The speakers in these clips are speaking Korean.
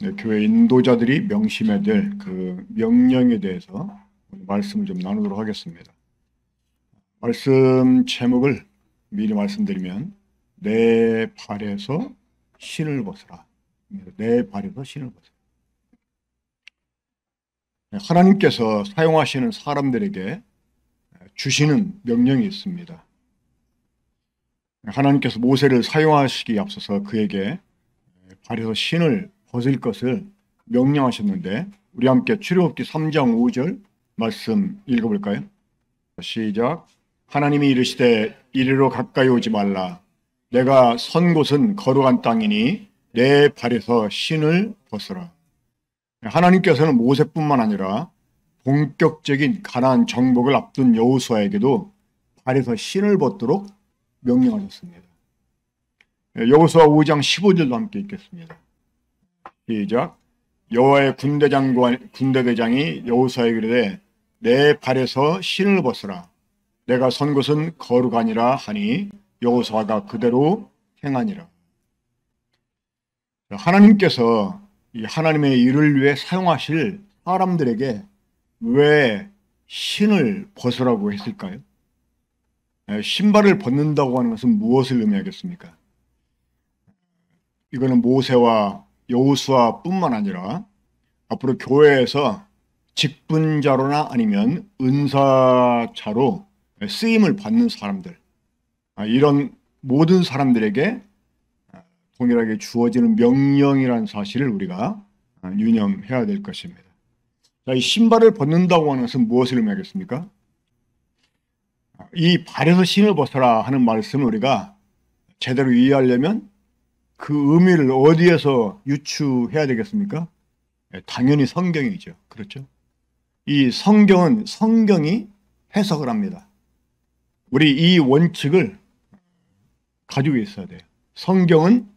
네, 교회 인도자들이 명심해야 될 그 명령에 대해서 말씀을 좀 나누도록 하겠습니다. 말씀 제목을 미리 말씀드리면 내 발에서 신을 벗으라. 내 발에서 신을 벗으라. 하나님께서 사용하시는 사람들에게 주시는 명령이 있습니다. 하나님께서 모세를 사용하시기에 앞서서 그에게 발에서 신을 벗을 것을 명령하셨는데, 우리 함께 출애굽기 3장 5절 말씀 읽어볼까요? 시작. 하나님이 이르시되 이리로 가까이 오지 말라. 내가 선 곳은 거룩한 땅이니 내 발에서 신을 벗으라. 하나님께서는 모세뿐만 아니라 본격적인 가나안 정복을 앞둔 여호수아에게도 발에서 신을 벗도록 명령하셨습니다. 여호수아 5장 15절도 함께 읽겠습니다. 시작. 여호와의 군대대장이 여호수아에게 이르되 내 발에서 신을 벗으라. 내가 선 곳은 거룩하니라 하니 여호수아가 그대로 행하니라. 하나님께서 이 하나님의 일을 위해 사용하실 사람들에게 왜 신을 벗으라고 했을까요? 신발을 벗는다고 하는 것은 무엇을 의미하겠습니까? 이거는 모세와 여호수아뿐만 아니라 앞으로 교회에서 직분자로나 아니면 은사자로 쓰임을 받는 사람들, 이런 모든 사람들에게 동일하게 주어지는 명령이라는 사실을 우리가 유념해야 될 것입니다. 자, 이 신발을 벗는다고 하는 것은 무엇을 의미하겠습니까? 이 발에서 신을 벗어라 하는 말씀을 우리가 제대로 이해하려면 그 의미를 어디에서 유추해야 되겠습니까? 당연히 성경이죠. 그렇죠? 이 성경은 성경이 해석을 합니다. 우리 이 원칙을 가지고 있어야 돼요. 성경은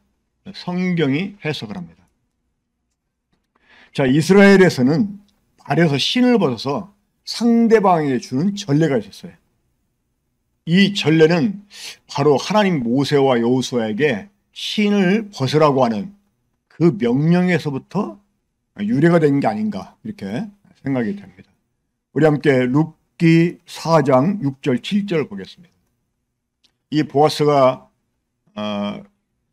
성경이 해석을 합니다. 자, 이스라엘에서는 발에서 신을 벗어서 상대방에게 주는 전례가 있었어요. 이 전례는 바로 하나님 모세와 여호수아에게 신을 벗으라고 하는 그 명령에서부터 유래가 된 게 아닌가, 이렇게 생각이 됩니다. 우리 함께 룻기 4장 6절 7절 보겠습니다. 이 보아스가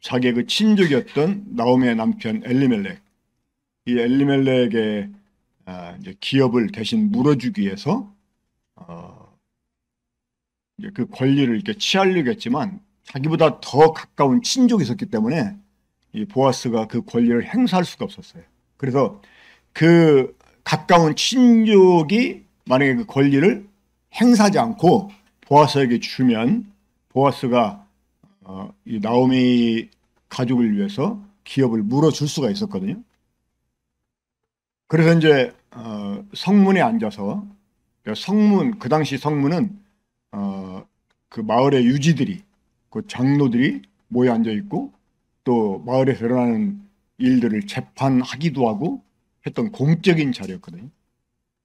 자기의 그 친족이었던 나오미의 남편 엘리멜렉, 이 엘리멜렉의 이제 기업을 대신 물어주기 위해서 이제 그 권리를 이렇게 취하려고 했지만 자기보다 더 가까운 친족이 있었기 때문에 이 보아스가 그 권리를 행사할 수가 없었어요. 그래서 그 가까운 친족이 만약에 그 권리를 행사하지 않고 보아스에게 주면 보아스가 이 나오미 가족을 위해서 기업을 물어줄 수가 있었거든요. 그래서 이제 성문에 앉아서, 성문, 그 당시 성문은 그 마을의 유지들이, 그 장로들이 모여 앉아 있고 또 마을에서 일어나는 일들을 재판하기도 하고 했던 공적인 자리였거든요.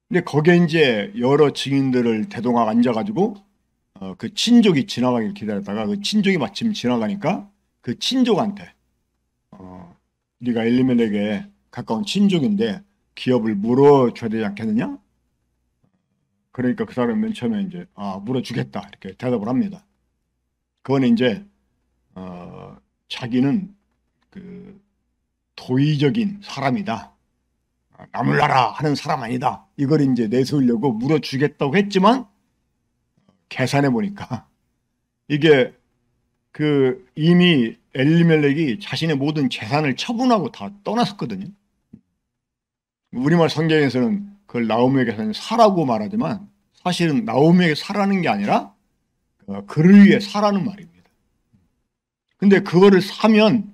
근데 거기에 이제 여러 증인들을 대동하고 앉아가지고 그 친족이 지나가길 기다렸다가 그 친족이 마침 지나가니까 그 친족한테 네가 엘리멜렉에 가까운 친족인데 기업을 물어줘야 되지 않겠느냐? 그러니까 그 사람은 맨 처음에 이제 물어주겠다 이렇게 대답을 합니다. 그건 이제 자기는 그 도의적인 사람이다, 나몰라라 하는 사람 아니다, 이걸 이제 내세우려고 물어주겠다고 했지만 계산해 보니까 이게 그 이미 엘리멜렉이 자신의 모든 재산을 처분하고 다 떠났었거든요. 우리말 성경에서는 그걸 나오미에게 사라고 말하지만 사실은 나오미에게 사라는 게 아니라 그를 위해 사라는 말입니다. 근데 그거를 사면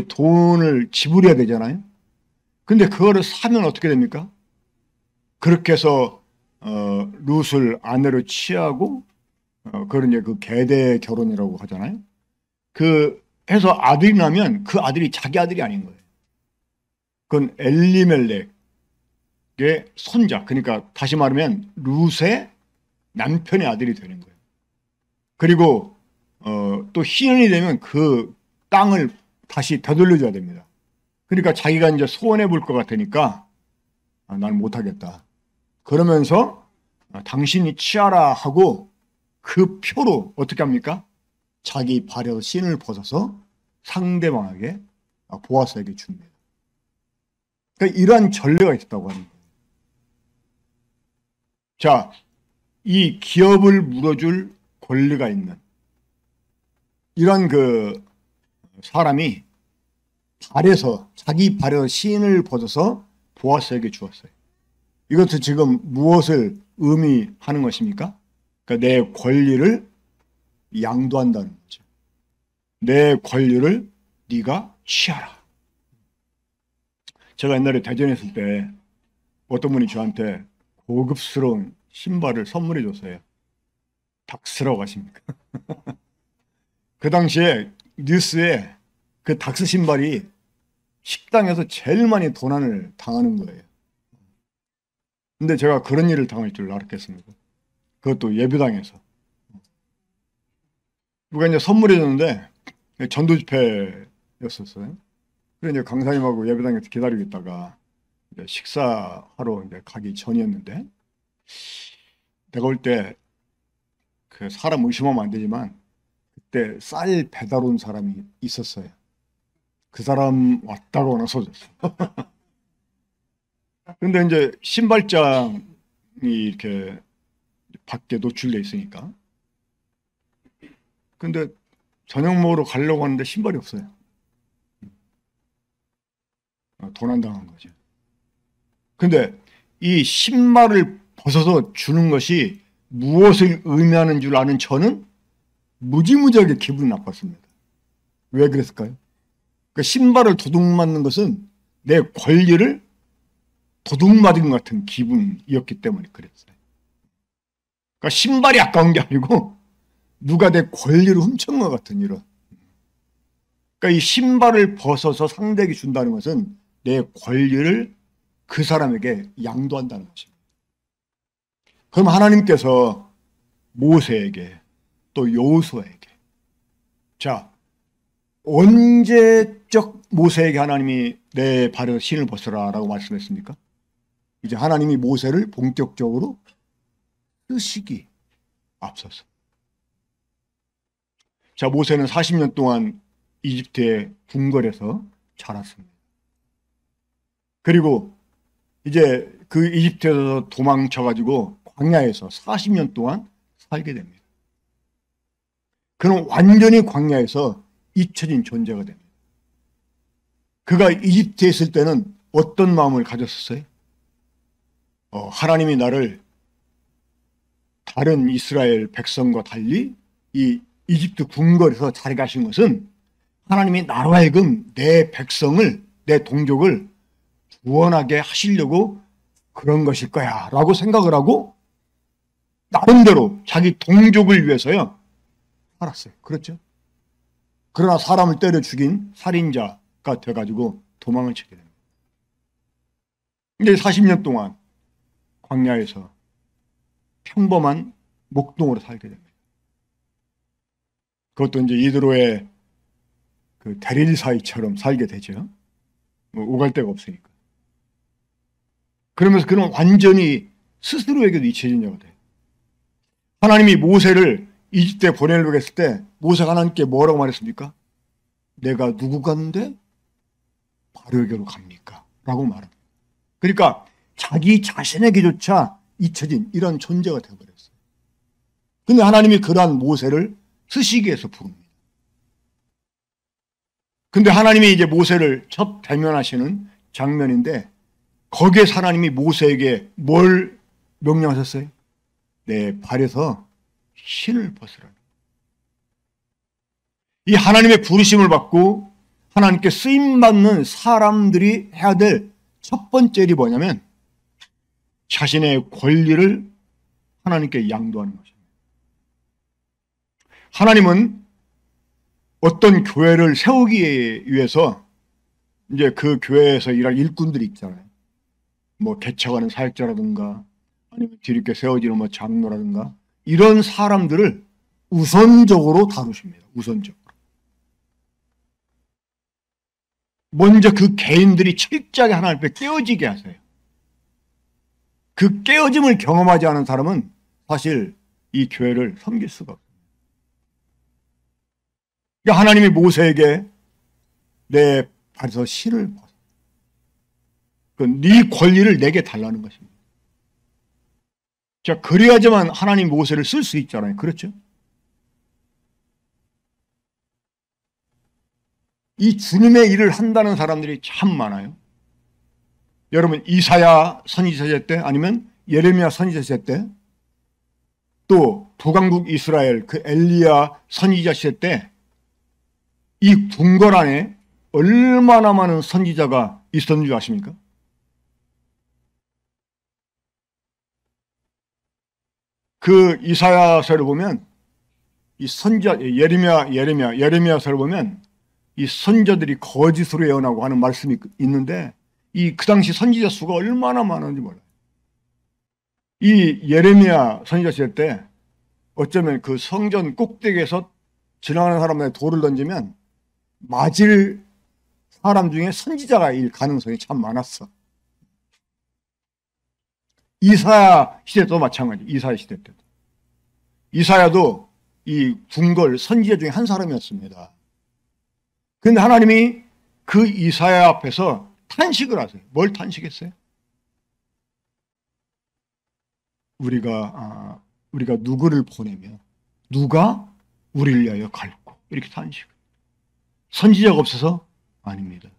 돈을 지불해야 되잖아요. 근데 그거를 사면 어떻게 됩니까? 그렇게 해서 룻을 아내로 취하고 그걸 이제 그 계대 결혼이라고 하잖아요. 그 해서 아들이 나면 그 아들이 자기 아들이 아닌 거예요. 그건 엘리멜렉의 손자, 그러니까 다시 말하면 룻의 남편의 아들이 되는 거예요. 그리고 또 희년이 되면 그 땅을 다시 되돌려줘야 됩니다. 그러니까 자기가 이제 소원해 볼 것 같으니까 나는 못하겠다. 그러면서 당신이 취하라 하고 그 표로 어떻게 합니까? 자기 발에서 신을 벗어서 상대방에게 보아스에게 줍니다. 그러니까 이러한 전례가 있었다고 하는 거예요. 자, 이 기업을 물어줄 권리가 있는 이런 그 사람이 자기 발에서 신을 벗어서 보아스에게 주었어요. 이것도 지금 무엇을 의미하는 것입니까? 그러니까 내 권리를 양도한다는 거죠. 내 권리를 네가 취하라. 제가 옛날에 대전에 있을 때 어떤 분이 저한테 고급스러운 신발을 선물해 줬어요. 닥스라고 하십니까? 그 당시에 뉴스에 그 닥스 신발이 식당에서 제일 많이 도난을 당하는 거예요. 근데 제가 그런 일을 당할 줄 알았겠습니까? 그것도 예배당에서. 누가 이제 선물해 줬는데 전도 집회였었어요. 그래서 이제 강사님하고 예배당에서 기다리고 있다가 이제 식사하러 이제 가기 전이었는데, 내가 올 때 그 사람 의심하면 안 되지만 그때 쌀 배달 온 사람이 있었어요. 그 사람 왔다고 하나 써줬어. 근데 이제 신발장이 이렇게 밖에 노출돼 있으니까. 근데 저녁 먹으러 가려고 하는데 신발이 없어요. 도난당한 거죠. 근데 이 신발을 벗어서 주는 것이 무엇을 의미하는 줄 아는 저는 무지무지하게 기분이 나빴습니다. 왜 그랬을까요? 그 신발을 도둑맞는 것은 내 권리를 도둑맞은 것 같은 기분이었기 때문에 그랬어요. 그러니까 신발이 아까운 게 아니고 누가 내 권리를 훔친 것 같은 이런. 그러니까 이 신발을 벗어서 상대에게 준다는 것은 내 권리를 그 사람에게 양도한다는 것입니다. 그럼 하나님께서 모세에게 또 여호수아에게, 자, 언제적 모세에게 하나님이 내 발에서 신을 벗으라 라고 말씀했습니까? 이제 하나님이 모세를 본격적으로 쓰시기 앞서서. 자, 모세는 40년 동안 이집트의 궁궐에서 자랐습니다. 그리고 이제 그 이집트에서 도망쳐가지고 광야에서 40년 동안 살게 됩니다. 그는 완전히 광야에서 잊혀진 존재가 됩니다. 그가 이집트에 있을 때는 어떤 마음을 가졌었어요? 하나님이 나를 다른 이스라엘 백성과 달리 이 이집트 궁궐에서 자리 가신 것은 하나님이 나로 하여금 내 백성을, 내 동족을 구원하게 하시려고 그런 것일 거야 라고 생각을 하고 나름대로 자기 동족을 위해서요 살았어요. 그렇죠? 그러나 사람을 때려 죽인 살인자가 돼가지고 도망을 치게 됩니다. 이제 40년 동안 광야에서 평범한 목동으로 살게 됩니다. 그것도 이제 이드로의 그 대릴 사이처럼 살게 되죠. 오갈 데가 없으니까. 그러면서 그는 완전히 스스로에게도 잊혀진 자가 돼요. 하나님이 모세를 이집트에 보내려고 했을 때 모세가 하나님께 뭐라고 말했습니까? 내가 누구 같은데 바로에게로 갑니까? 라고 말합니다. 그러니까 자기 자신에게조차 잊혀진 이런 존재가 되어버렸어요. 근데 하나님이 그러한 모세를 쓰시기 위해서 부릅니다. 근데 하나님이 이제 모세를 첫 대면하시는 장면인데 거기에 하나님이 모세에게 뭘 명령하셨어요? 내 발에서 신을 벗으라는. 이 하나님의 부르심을 받고 하나님께 쓰임받는 사람들이 해야 될 첫 번째 일이 뭐냐면 자신의 권리를 하나님께 양도하는 것입니다. 하나님은 어떤 교회를 세우기 위해서 이제 그 교회에서 일할 일꾼들이 있잖아요. 뭐 개척하는 사역자라든가 아니면 뒤늦게 세워지는 뭐 장로라든가 이런 사람들을 우선적으로 다루십니다. 우선적으로. 먼저 그 개인들이 철저하게 하나님 앞에 깨어지게 하세요. 그 깨어짐을 경험하지 않은 사람은 사실 이 교회를 섬길 수가 없어요. 그러니까 하나님이 모세에게 내 발에서 실을 벗어. 네 권리를 내게 달라는 것입니다. 자, 그래야지만 하나님 모세를 쓸 수 있잖아요. 그렇죠? 이 주님의 일을 한다는 사람들이 참 많아요. 여러분, 이사야 선지자 시대 때, 아니면 예레미야 선지자 시대 때, 또 북왕국 이스라엘 그 엘리야 선지자 시대 때 이 궁궐 안에 얼마나 많은 선지자가 있었는 줄 아십니까? 그 이사야서를 보면 이 선지자 예레미야서를 보면 이 선지자들이 거짓으로 예언하고 하는 말씀이 있는데 이 그 당시 선지자 수가 얼마나 많은지 몰라요. 이 예레미야 선지자 시대 때 어쩌면 그 성전 꼭대기에서 지나가는 사람한테 돌을 던지면 맞을 사람 중에 선지자가 일 가능성이 참 많았어. 이사야 시대도 마찬가지. 이사야 시대 때도. 이사야도 이 궁궐 선지자 중에 한 사람이었습니다. 그런데 하나님이 그 이사야 앞에서 탄식을 하세요. 뭘 탄식했어요? 우리가 누구를 보내며 누가 우리를 위하여 갈고 이렇게 탄식. 선지자가 없어서? 아닙니다.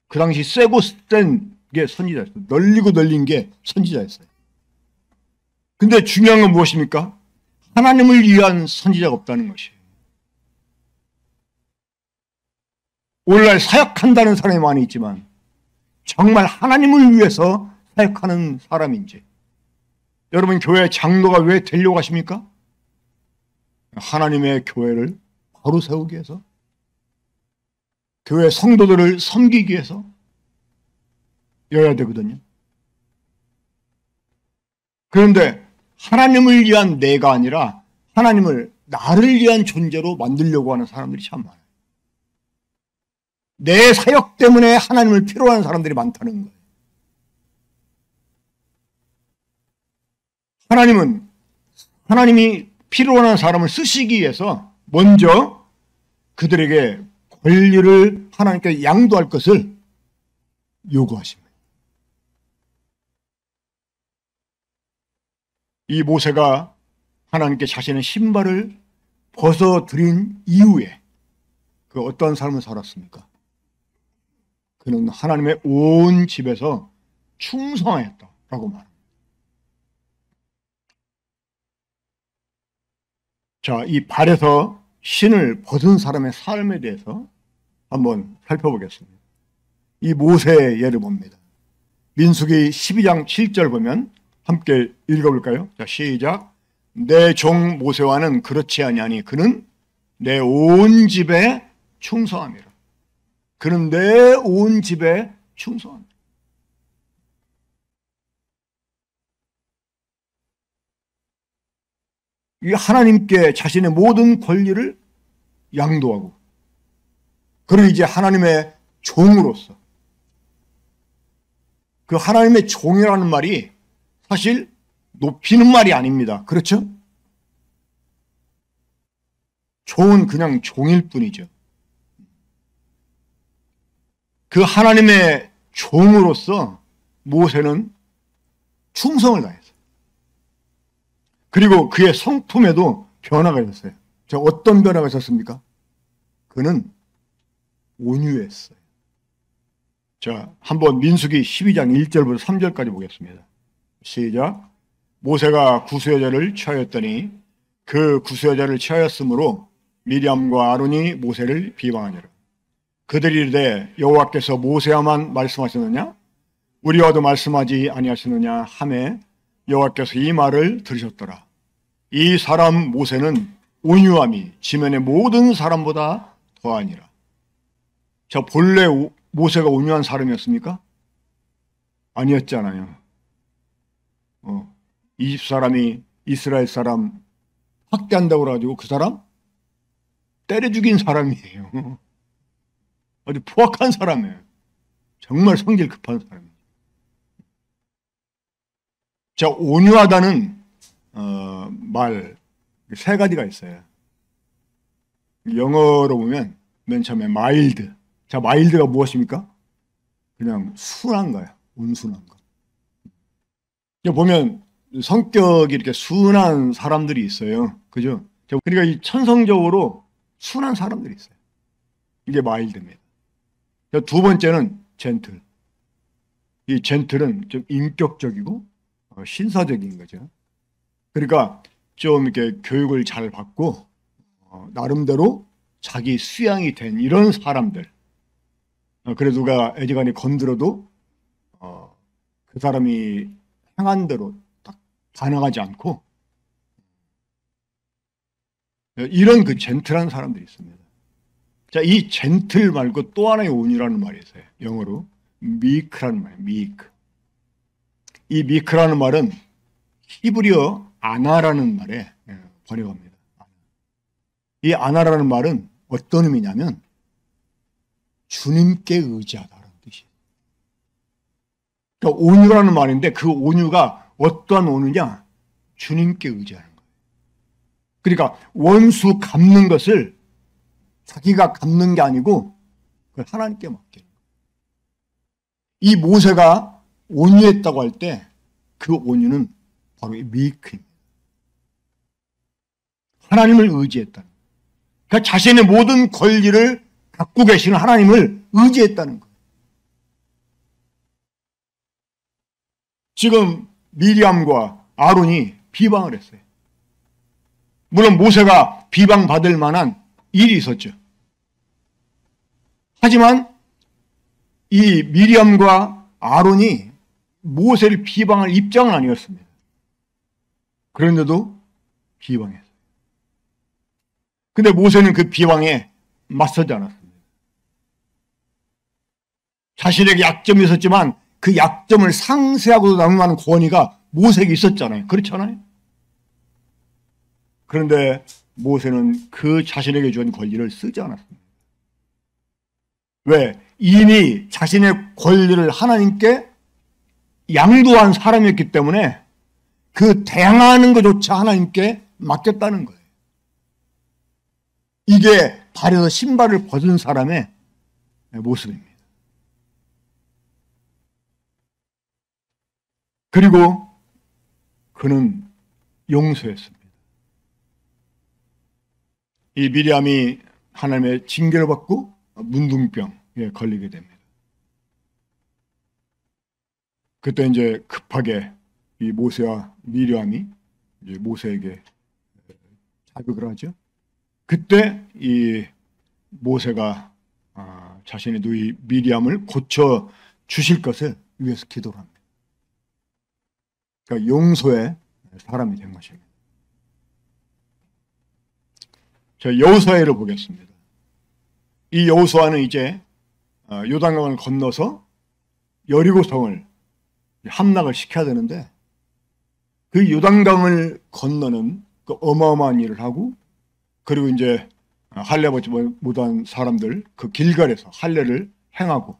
그 당시 세고 센 게 선지자였어요. 널리고 널린 게 선지자였어요. 근데 중요한 건 무엇입니까? 하나님을 위한 선지자가 없다는 것이에요. 오늘날 사역한다는 사람이 많이 있지만 정말 하나님을 위해서 사역하는 사람인지, 여러분 교회 장로가 왜 되려고 하십니까? 하나님의 교회를 바로 세우기 위해서, 교회 성도들을 섬기기 위해서 여야 되거든요. 그런데 하나님을 위한 내가 아니라 하나님을 나를 위한 존재로 만들려고 하는 사람들이 참 많아요. 내 사역 때문에 하나님을 필요로 하는 사람들이 많다는 거예요. 하나님이 필요로 하는 사람을 쓰시기 위해서 먼저 그들에게 권리를 하나님께 양도할 것을 요구하십니다. 이 모세가 하나님께 자신의 신발을 벗어드린 이후에 그 어떤 삶을 살았습니까? 그는 하나님의 온 집에서 충성하였다라고 말합니다. 자, 이 발에서 신을 벗은 사람의 삶에 대해서 한번 살펴보겠습니다. 이 모세의 예를 봅니다. 민수기 12장 7절 보면 함께 읽어볼까요? 자, 시작. 내 종 모세와는 그렇지 아니하니 그는 내 온 집에 충성함이라. 그는 내 온 집에 충성함이라. 이 하나님께 자신의 모든 권리를 양도하고, 그리고 이제 하나님의 종으로서, 그 하나님의 종이라는 말이 사실 높이는 말이 아닙니다. 그렇죠? 종은 그냥 종일 뿐이죠. 그 하나님의 종으로서 모세는 충성을 다했어요. 그리고 그의 성품에도 변화가 있었어요. 자, 어떤 변화가 있었습니까? 그는 온유했어요. 자, 한번 민수기 12장 1절부터 3절까지 보겠습니다. 시작. 모세가 구수여자를 취하였더니 그 구수여자를 취하였으므로 미리암과 아론이 모세를 비방하니라. 그들이 이르되 여호와께서 모세와만 말씀하셨느냐? 우리와도 말씀하지 아니하시느냐 하매 여호와께서 이 말을 들으셨더라. 이 사람 모세는 온유함이 지면의 모든 사람보다 더하니라. 자, 본래 모세가 온유한 사람이었습니까? 아니었잖아요. 이집 사람이 이스라엘 사람 학대한다고 그래가지고 그 사람 때려 죽인 사람이에요. 아주 포악한 사람이에요. 정말 성질 급한 사람이에요. 자, 온유하다는 말 세 가지가 있어요. 영어로 보면 맨 처음에 마일드. 자, 마일드가 무엇입니까? 그냥 순한 거예요. 온순한 거. 보면 성격이 이렇게 순한 사람들이 있어요. 그죠? 그러니까 이 천성적으로 순한 사람들이 있어요. 이게 마일드입니다. 두 번째는 젠틀. 이 젠틀은 좀 인격적이고 신사적인 거죠. 그러니까 좀 이렇게 교육을 잘 받고 나름대로 자기 수양이 된 이런 사람들. 그래 누가 애지간히 건드려도 그 사람이 행한 대로 딱 반응하지 않고 이런 그 젠틀한 사람들이 있습니다. 자, 이 젠틀 말고 또 하나의 온유라는 말이 있어요. 영어로 meek라는 말이에요. meek. 이 meek라는 말은 히브리어 아나라는 말에 번역합니다. 이 아나라는 말은 어떤 의미냐면 주님께 의지하다라는 뜻이에요. 그러니까 온유라는 말인데 그 온유가 어떠한 온유냐? 주님께 의지하는 거예요. 그러니까 원수 갚는 것을 자기가 갚는 게 아니고 그걸 하나님께 맡기는 거예요. 이 모세가 온유했다고 할 때 그 온유는 바로 이 미크입니다. 하나님을 의지했다는 거예요. 그러니까 자신의 모든 권리를 갖고 계시는 하나님을 의지했다는 거예요. 지금 미리암과 아론이 비방을 했어요. 물론 모세가 비방받을 만한 일이 있었죠. 하지만 이 미리암과 아론이 모세를 비방할 입장은 아니었습니다. 그런데도 비방했어요. 근데 모세는 그 비방에 맞서지 않았습니다. 자신에게 약점이 있었지만 그 약점을 상쇄하고 남용하는 권위가 모세에게 있었잖아요. 그렇잖아요. 그런데 모세는 그 자신에게 준 권리를 쓰지 않았습니다. 왜? 이미 자신의 권리를 하나님께 양도한 사람이었기 때문에 그 대항하는 것조차 하나님께 맡겼다는 거예요. 이게 발에서 신발을 벗은 사람의 모습입니다. 그리고 그는 용서했습니다. 이 미리암이 하나님의 징계를 받고 문둥병에 걸리게 됩니다. 그때 이제 급하게 이 모세와 미리암이 이제 모세에게 자극을 하죠. 그때 이 모세가 자신의 누이 미리암을 고쳐 주실 것을 위해서 기도를 합니다. 그러니까 용서의 사람이 된 것입니다. 자, 여호수아를 보겠습니다. 이 여호수아는 이제 요단강을 건너서 여리고성을 함락을 시켜야 되는데 그 요단강을 건너는 그 어마어마한 일을 하고 그리고 이제 할례 받지 못한 사람들 그 길갈에서 할례를 행하고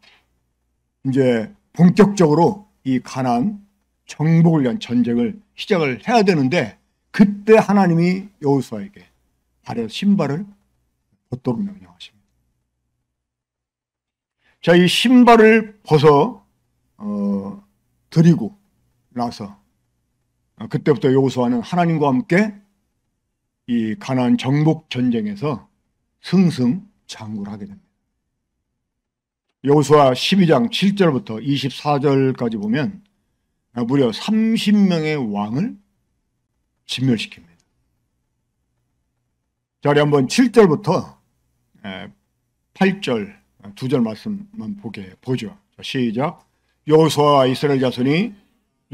이제 본격적으로 이 가나안 정복을 위한 전쟁을 시작을 해야 되는데 그때 하나님이 여호수아에게 발에 신발을 벗도록 명령하십니다. 자, 이 신발을 벗어 드리고 나서 그때부터 여호수아는 하나님과 함께 이 가나안 정복 전쟁에서 승승장구를 하게 됩니다. 여호수아 12장 7절부터 24절까지 보면 무려 30명의 왕을 진멸시킵니다. 자, 우리 한번 7절부터 8절 두 절 말씀만 보죠. 자, 시작. 여호수아와 이스라엘 자손이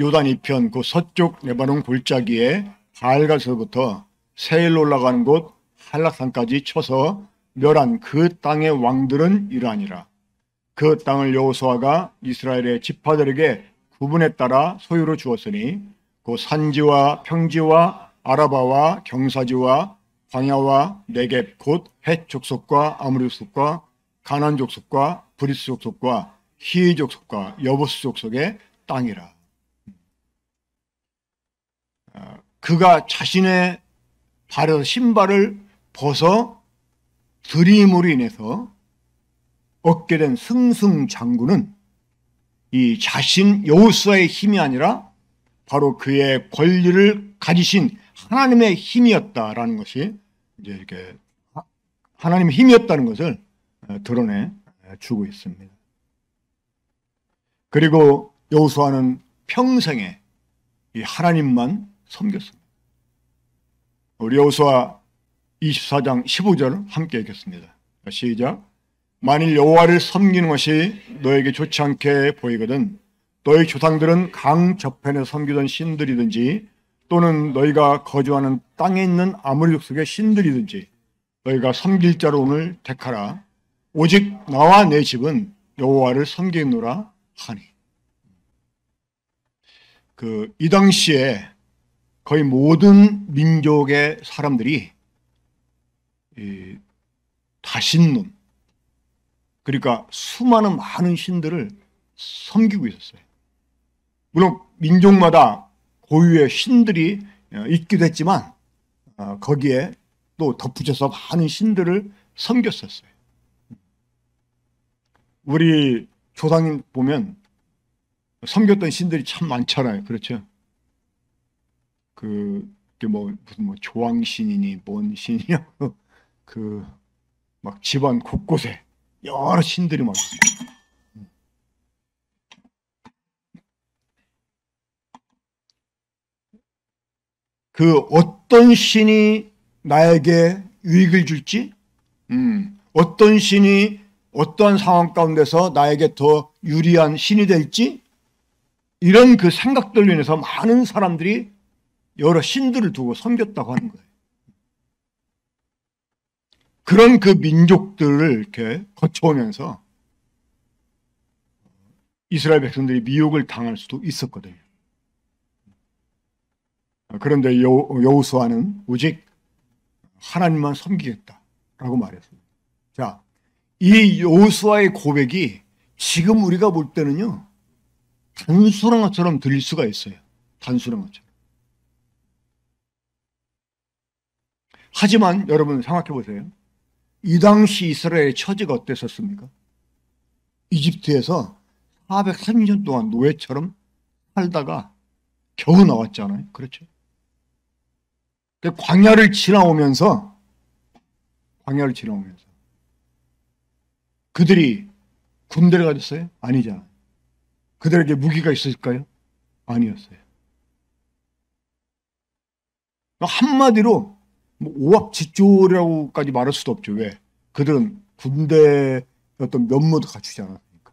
요단 이편 그 서쪽 레바논 골짜기에 갈가서부터 세일로 올라가는 곳 한락산까지 쳐서 멸한 그 땅의 왕들은 이러하니라. 그 땅을 여호수아가 이스라엘의 지파들에게 구분에 따라 소유로 주었으니 그 산지와 평지와 아라바와 경사지와 광야와 네겝 곧 헷 족속과 아모리 족속과 가나안 족속과 브리스 족속과 히위 족속과 여부스 족속의 땅이라. 그가 자신의 발에서 신발을 벗어 들임으로 인해서 얻게 된 승승장구는 이 자신 여호수아의 힘이 아니라 바로 그의 권리를 가지신 하나님의 힘이었다라는 것이 이제 이렇게 하나님의 힘이었다는 것을 드러내 주고 있습니다. 그리고 여호수아는 평생에 이 하나님만 섬겼습니다. 우리 여호수아 24장 15절 함께 읽겠습니다. 시작. 만일 여호와를 섬기는 것이 너에게 좋지 않게 보이거든 너희 조상들은 강 저편에 섬기던 신들이든지 또는 너희가 거주하는 땅에 있는 아모리 족속의 신들이든지 너희가 섬길 자로 오늘 택하라. 오직 나와 내 집은 여호와를 섬기노라 하니. 이 당시에 거의 모든 민족의 사람들이 이 다신론, 그러니까 수많은 많은 신들을 섬기고 있었어요. 물론 민족마다 고유의 신들이 있기도 했지만 거기에 또 덧붙여서 많은 신들을 섬겼었어요. 우리 조상 보면 섬겼던 신들이 참 많잖아요. 그렇죠? 무슨 조왕신이니 뭔 신이냐 막 집안 곳곳에 여러 신들이 막 있어요. 어떤 신이 나에게 유익을 줄지, 어떤 신이 어떠한 상황 가운데서 나에게 더 유리한 신이 될지, 이런 그 생각들로 인해서 많은 사람들이 여러 신들을 두고 섬겼다고 하는 거예요. 그런 그 민족들을 이렇게 거쳐오면서 이스라엘 백성들이 미혹을 당할 수도 있었거든요. 그런데 여호수아는 오직 하나님만 섬기겠다라고 말했습니다. 자, 이 여호수아의 고백이 지금 우리가 볼 때는요, 단순한 것처럼 들릴 수가 있어요. 단순한 것처럼. 하지만 여러분 생각해 보세요. 이 당시 이스라엘의 처지가 어땠었습니까? 이집트에서 430년 동안 노예처럼 살다가 겨우 나왔잖아요. 그렇죠? 광야를 지나오면서 그들이 군대를 가졌어요? 아니잖아요. 그들에게 무기가 있었을까요? 아니었어요. 한마디로 오합지졸이라고까지 말할 수도 없죠. 왜? 그들은 군대의 어떤 면모도 갖추지 않았으니까.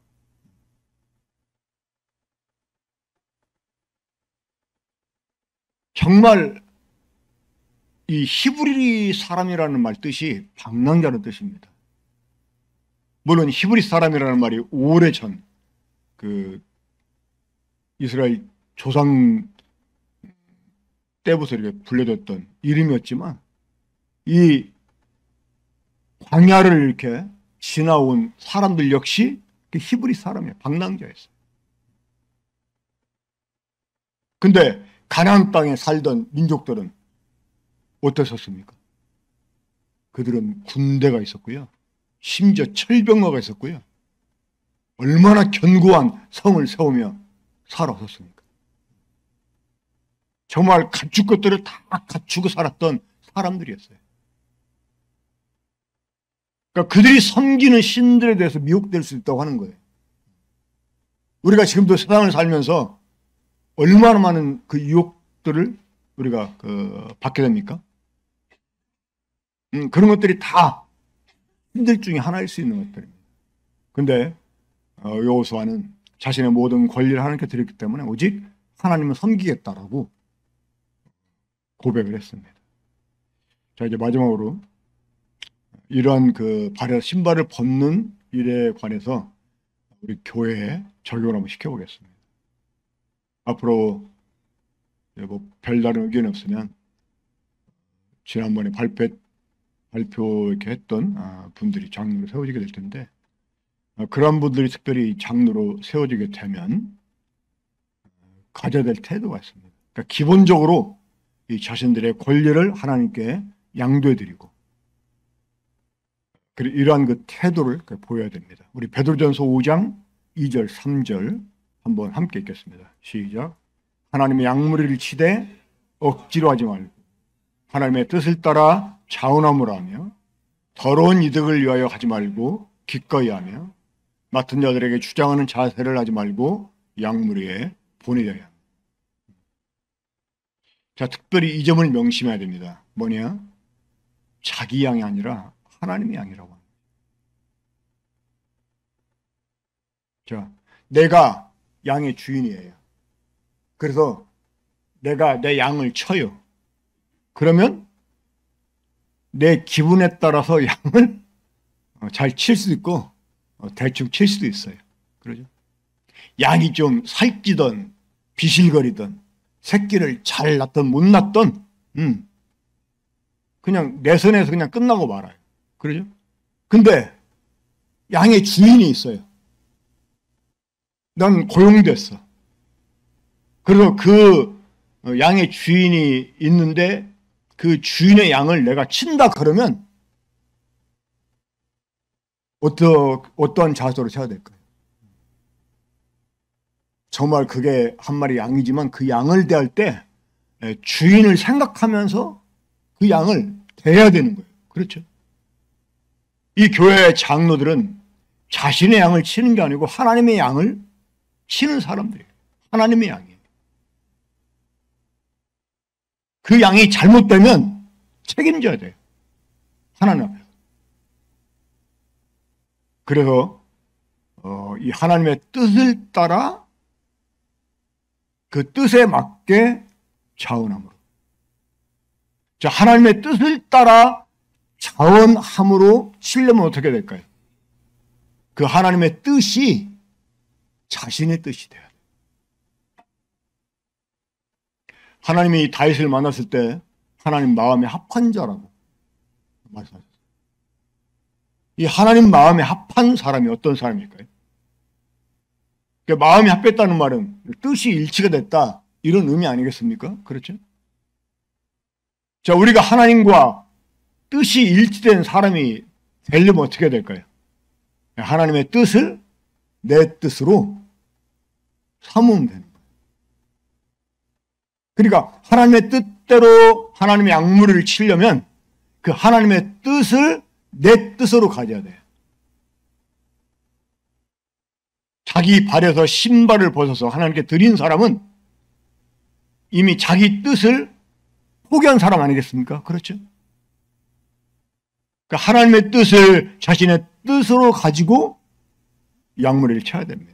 정말 이 히브리 사람이라는 말 뜻이 방랑자는 뜻입니다. 물론 히브리 사람이라는 말이 오래전 이스라엘 조상 때부터 이렇게 불려졌던 이름이었지만 이 광야를 이렇게 지나온 사람들 역시 히브리 사람이에요. 방랑자였어요. 근데 가나안 땅에 살던 민족들은 어땠었습니까? 그들은 군대가 있었고요. 심지어 철병거가 있었고요. 얼마나 견고한 성을 세우며 살아왔었습니까? 정말 갖출 것들을 다 갖추고 살았던 사람들이었어요. 그러니까 그들이 섬기는 신들에 대해서 미혹될 수 있다고 하는 거예요. 우리가 지금도 세상을 살면서 얼마나 많은 그 유혹들을 우리가 받게 됩니까? 그런 것들이 다 신들 중에 하나일 수 있는 것들입니다. 그런데 여호수아는 자신의 모든 권리를 하나님께 드렸기 때문에 오직 하나님을 섬기겠다라고 고백을 했습니다. 자, 이제 마지막으로 이러한 발에 신발을 벗는 일에 관해서 우리 교회에 적용을 한번 시켜보겠습니다. 앞으로 별다른 의견이 없으면 지난번에 발표 이렇게 했던 분들이 장로로 세워지게 될 텐데 그런 분들이 특별히 장로로 세워지게 되면 가져야 될 태도가 있습니다. 그러니까 기본적으로 이 자신들의 권리를 하나님께 양도해드리고 그리고 이러한 그 태도를 보여야 됩니다. 우리 베드로전서 5장 2절 3절 한번 함께 읽겠습니다. 시작. 하나님의 양무리를 치되 억지로 하지 말고 하나님의 뜻을 따라 자원함으로 하며 더러운 이득을 위하여 하지 말고 기꺼이 하며 맡은 자들에게 주장하는 자세를 하지 말고 양무리에 보내야 합니다. 자, 특별히 이 점을 명심해야 됩니다. 뭐냐? 자기 양이 아니라 하나님의 양이라고 합니다. 자, 내가 양의 주인이에요. 그래서 내가 내 양을 쳐요. 그러면 내 기분에 따라서 양을 잘 칠 수도 있고 대충 칠 수도 있어요. 그러죠? 양이 좀 살찌던 비실거리던 새끼를 잘 낳던 못 낳던 그냥 내 손에서 그냥 끝나고 말아요. 그러죠? 근데 양의 주인이 있어요. 난 고용됐어. 그래서 그 양의 주인이 있는데 그 주인의 양을 내가 친다 그러면 어떠한 자세로 쳐야 될까요? 정말 그게 한 마리 양이지만 그 양을 대할 때 주인을 생각하면서 그 양을 대해야 되는 거예요. 그렇죠? 이 교회 장로들은 자신의 양을 치는 게 아니고 하나님의 양을 치는 사람들이에요. 하나님의 양이에요. 그 양이 잘못되면 책임져야 돼요. 하나님 앞에서. 그래서 이 하나님의 뜻을 따라 그 뜻에 맞게 자원함으로. 자, 하나님의 뜻을 따라 자원함으로 치려면 어떻게 될까요? 그 하나님의 뜻이 자신의 뜻이 돼야 돼요. 하나님이 다윗을 만났을 때 하나님 마음에 합한 자라고 말씀하셨어요. 이 하나님 마음에 합한 사람이 어떤 사람일까요? 마음이 합했다는 말은 뜻이 일치가 됐다 이런 의미 아니겠습니까? 그렇죠? 자, 우리가 하나님과 뜻이 일치된 사람이 되려면 어떻게 될까요? 하나님의 뜻을 내 뜻으로 삼으면 되는 거예요. 그러니까 하나님의 뜻대로 하나님의 양무리를 치려면 그 하나님의 뜻을 내 뜻으로 가져야 돼요. 자기 발에서 신발을 벗어서 하나님께 드린 사람은 이미 자기 뜻을 포기한 사람 아니겠습니까? 그렇죠? 그러니까 하나님의 뜻을 자신의 뜻으로 가지고 양무리를 쳐야 됩니다.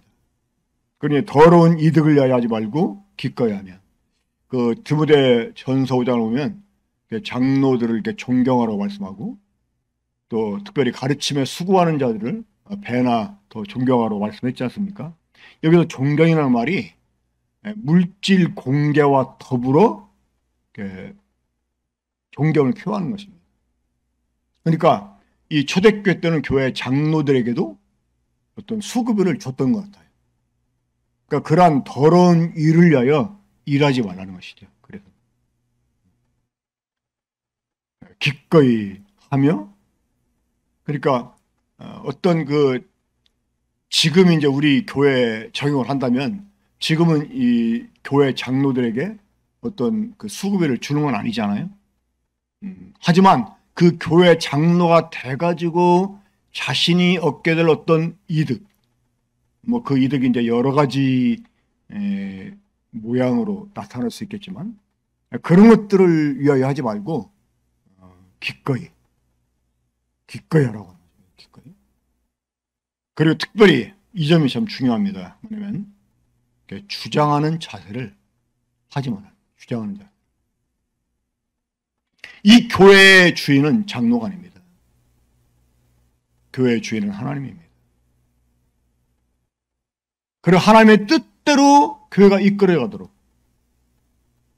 그러니 더러운 이득을 위하여 하지 말고 기꺼이 하면. 그 디모데 전서 5장을 보면 장로들을 이렇게 존경하라고 말씀하고 또 특별히 가르침에 수고하는 자들을 배나 더 존경하라고 말씀했지 않습니까? 여기서 존경이라는 말이 물질 공개와 더불어 존경을 표하는 것입니다. 그러니까 이 초대교회 때는 교회 장로들에게도 어떤 수급을 줬던 것 같아요. 그러니까 그러한 더러운 일을 위하여 일하지 말라는 것이죠. 그래서 기꺼이 하며 그러니까 어떤 그 지금 이제 우리 교회에 적용을 한다면 지금은 이 교회 장로들에게 어떤 그 수급을 주는 건 아니잖아요. 하지만 그 교회 장로가 돼가지고 자신이 얻게 될 어떤 이득, 뭐 그 이득이 이제 여러 가지 모양으로 나타날 수 있겠지만 그런 것들을 위하여 하지 말고 기꺼이 하라고 하는 거죠. 기꺼이. 그리고 특별히 이 점이 참 중요합니다. 뭐냐면 주장하는 자세를 하지 마라. 주장하는 자세. 이 교회의 주인은 장로가 아닙니다. 교회의 주인은 하나님입니다. 그리고 하나님의 뜻대로 교회가 이끌어가도록.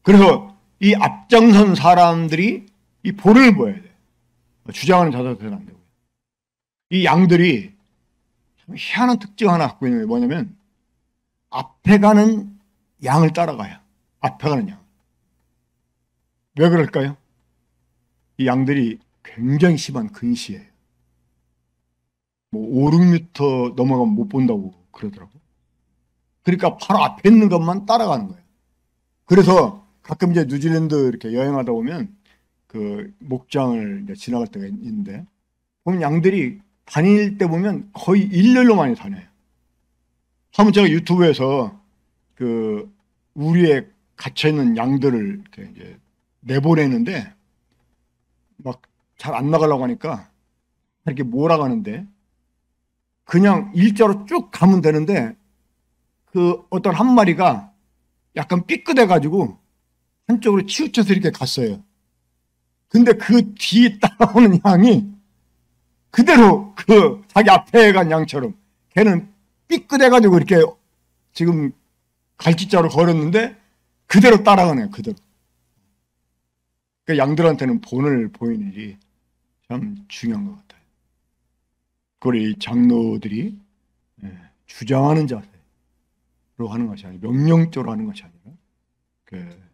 그래서 이 앞장선 사람들이 이 본을 보여야 돼요. 주장하는 자세가 되면 안 되고요. 이 양들이 희한한 특징 하나 갖고 있는 게 뭐냐면 앞에 가는 양을 따라가요. 앞에 가는 양. 왜 그럴까요? 이 양들이 굉장히 심한 근시예요. 뭐 5, 6m 넘어가면 못 본다고 그러더라고. 그러니까 바로 앞에 있는 것만 따라가는 거예요. 그래서 가끔 이제 뉴질랜드 이렇게 여행하다 보면 그 목장을 이제 지나갈 때가 있는데 보면 양들이 다닐 때 보면 거의 일렬로 많이 다녀요. 한번 제가 유튜브에서 그 우리에 갇혀 있는 양들을 이렇게 이제 내보내는데 막 잘 안 나가려고 하니까 이렇게 몰아가는데 그냥 일자로 쭉 가면 되는데 그 어떤 한 마리가 약간 삐끗해가지고 한쪽으로 치우쳐서 이렇게 갔어요. 근데 그 뒤에 따라오는 양이 그대로 그 자기 앞에 간 양처럼 걔는 삐끗해가지고 이렇게 지금 갈짓자로 걸었는데 그대로 따라가네요. 그대로. 그 양들한테는 본을 보이는 일이 참 중요한 것 같아요. 그걸 이 장로들이 주장하는 자세로 하는 것이 아니라 명령적으로 하는 것이 아니라 그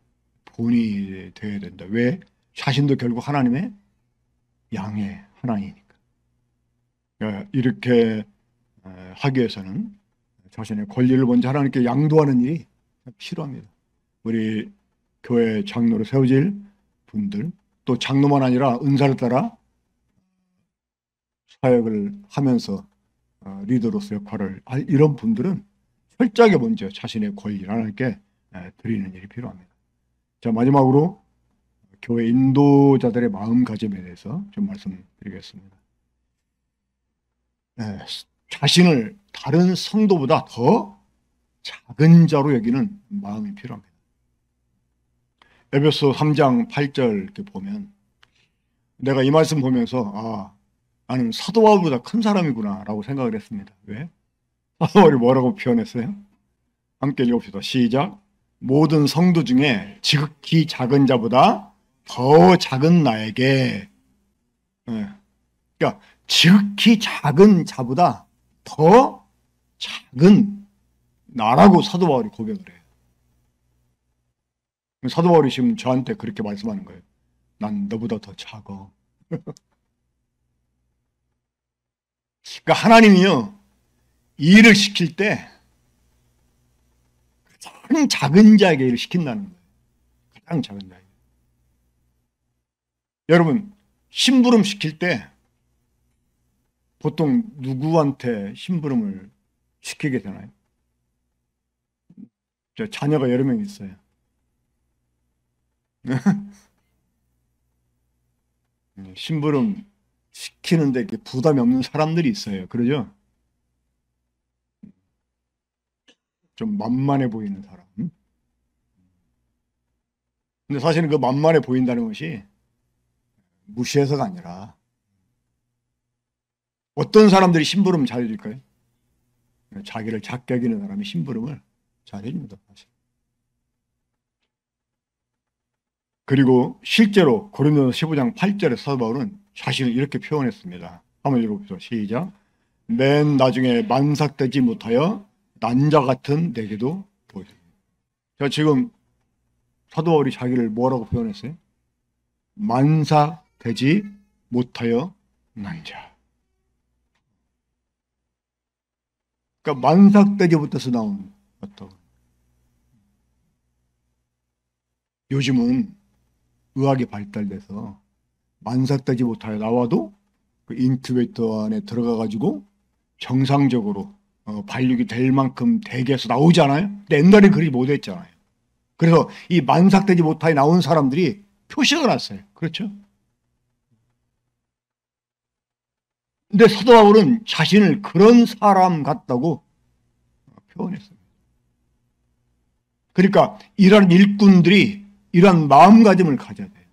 본이 되어야 된다. 왜? 자신도 결국 하나님의 양의 하나이니까. 이렇게 하기 위해서는 자신의 권리를 먼저 하나님께 양도하는 일이 필요합니다. 우리 교회 장로로 세워질 분들, 또 장로만 아니라 은사를 따라 사역을 하면서 리더로서 역할을 할 이런 분들은 철저하게 먼저 자신의 권리를 하나님께 드리는 일이 필요합니다. 자, 마지막으로 교회 인도자들의 마음가짐에 대해서 좀 말씀드리겠습니다. 자신을 다른 성도보다 더 작은 자로 여기는 마음이 필요합니다. 에베소 3장 8절 이렇게 보면 내가 이 말씀 보면서 나는 사도 바울보다 큰 사람이구나 라고 생각을 했습니다. 왜? 사도 바울이 뭐라고 표현했어요? 함께 읽읍시다. 시작. 모든 성도 중에 지극히 작은 자보다 더 작은 나에게, 그러니까 지극히 작은 자보다 더 작은 나라고 사도 바울이 고백을 해요. 사도 바울이 지금 저한테 그렇게 말씀하는 거예요. 난 너보다 더 작아. 그러니까 하나님이요, 일을 시킬 때 가장 작은 자에게 일을 시킨다는 거예요. 가장 작은 자에게. 여러분, 심부름 시킬 때 보통 누구한테 심부름을 시키게 되나요? 저 자녀가 여러 명 있어요. 심부름 시키는데 부담이 없는 사람들이 있어요. 그러죠? 좀 만만해 보이는 사람. 근데 사실은 그 만만해 보인다는 것이 무시해서가 아니라 어떤 사람들이 심부름 잘해줄까요? 자기를 작게 여기는 사람이 심부름을 잘해줍니다. 사실. 그리고 실제로 고린도서 15장 8절에 사도 바울은 자신을 이렇게 표현했습니다. 한번 읽어보죠. 시작. 맨 나중에 만삭되지 못하여 난자 같은 내게도 보여줍니다. 자, 지금 사도 바울이 자기를 뭐라고 표현했어요? 만삭되지 못하여 난자. 그러니까 만삭되지 못해서 나온 어떤. 요즘은 의학이 발달돼서 만삭되지 못하여 나와도 그 인큐베이터 안에 들어가 가지고 정상적으로 발육이 될 만큼 대기해서 나오잖아요. 근데 옛날에 그러지 못했잖아요. 그래서 이 만삭되지 못하여 나온 사람들이 표식을 했어요. 그렇죠? 근데 사도 바울은 자신을 그런 사람 같다고 표현했습니다. 그러니까 이런 일꾼들이 이런 마음가짐을 가져야 돼요.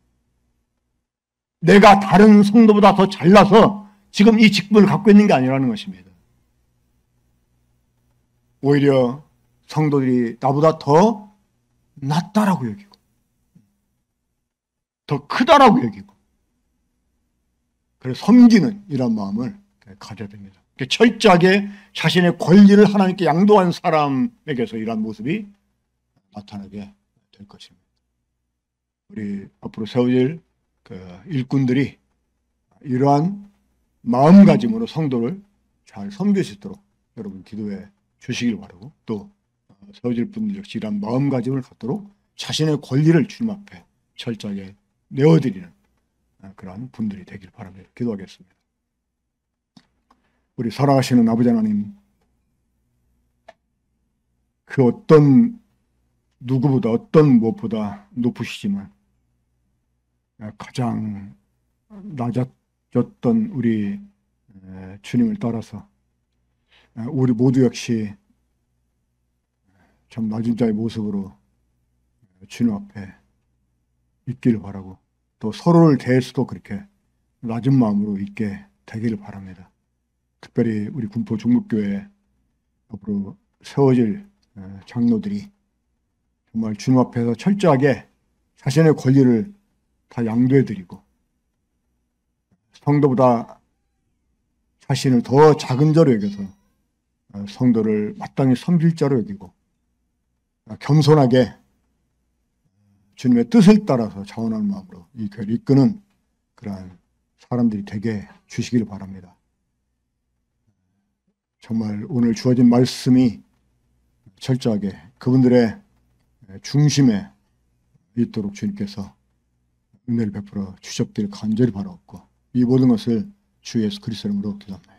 내가 다른 성도보다 더 잘나서 지금 이 직분을 갖고 있는 게 아니라는 것입니다. 오히려 성도들이 나보다 더 낫다라고 여기고 더 크다라고 여기고 그래서 섬기는 이런 마음을 가져야 됩니다. 철저하게 자신의 권리를 하나님께 양도한 사람에게서 이러한 모습이 나타나게 될 것입니다. 우리 앞으로 세워질 그 일꾼들이 이러한 마음가짐으로 성도를 잘 섬길 수 있도록 여러분 기도해 주시길 바라고, 또 세워질 분들 역시 이러한 마음가짐을 갖도록 자신의 권리를 주님 앞에 철저하게 내어드리는 그러한 분들이 되길 바랍니다. 기도하겠습니다. 우리 살아가시는 아버지 하나님, 그 어떤 누구보다 어떤 무엇보다 높으시지만 가장 낮아졌던 우리 주님을 따라서 우리 모두 역시 참 낮은 자의 모습으로 주님 앞에 있기를 바라고, 또 서로를 대해서도 그렇게 낮은 마음으로 있게 되기를 바랍니다. 특별히 우리 군포 중목교회 앞으로 세워질 장로들이 정말 주님 앞에서 철저하게 자신의 권리를 다 양도해드리고, 성도보다 자신을 더 작은 자로 여겨서 성도를 마땅히 섬길 자로 여기고, 겸손하게 주님의 뜻을 따라서 자원하는 마음으로 이 교회를 이끄는 그러한 사람들이 되게 주시기를 바랍니다. 정말 오늘 주어진 말씀이 철저하게 그분들의 중심에 있도록 주님께서 은혜를 베풀어 주셨기를 간절히 바라옵고, 이 모든 것을 주 예수 그리스도 이름으로 기도합니다.